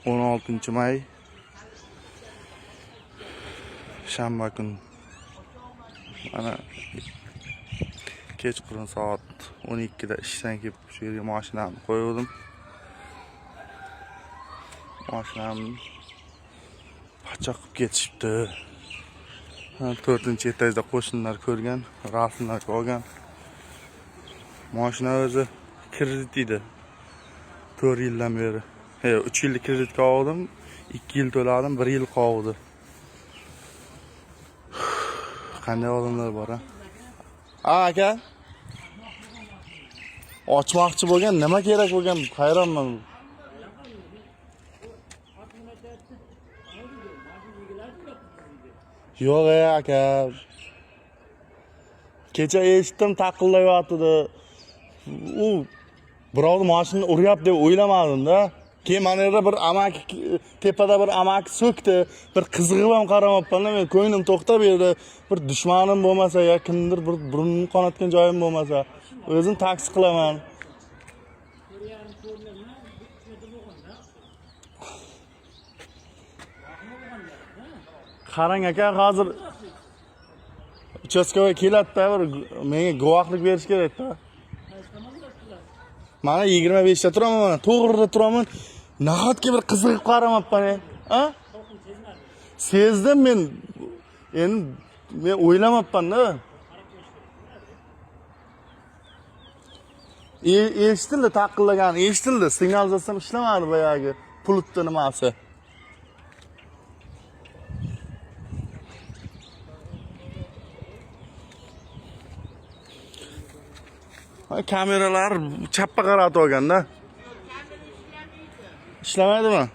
16-may shanba kun. Mana kechqurun soat 12 da ishdan kelib shu yerga mashinamni qo'ydim. Mashinamni pachoq qilib ketishibdi. 4-etajda qo'shnilar ko'rgan, rasmlar olgan. Mashina o'zi kredit edi. 4 yildan beri. 3 yillik kreditga oldim, 2 yil to'ladim, 1 yil qoldi. Qanday odamlar bor ha? Aka. Ochmoqchi bo'lgan, nima kerak bo'lgan? Hayronman. Yo'q aka. Kecha eshitdim taqillayotdi. U birovni mashinani uryapti deb o'ylamadim-da. Keyin mana yerda bir amaki tepada bir amaki so'kdi. Bir qizig'ib ham qaramabman. Men ko'nglim to'xtab berdi. Bir dushmanim bo'lmasa, ya kimdir bir burnimni qonatgan joyim bo'lmasa, o'zim taksi qilaman. Qarang aka, hozir uchastkoga keladi-da, bir menga guvohlik berish kerak-da. Mana 25 ta turaman, mana to'g'rida turaman. Nahotki bir qizig'ib qaramabman, ha? Sezdim men. Endi men o'ylamabman-da. Eshitildi taqillagan, eshitildi. Signalizatsiyam ishlamadi boyagi pultni nimasi. Kameralar chapga qaratib olganda. İşlemeydimi?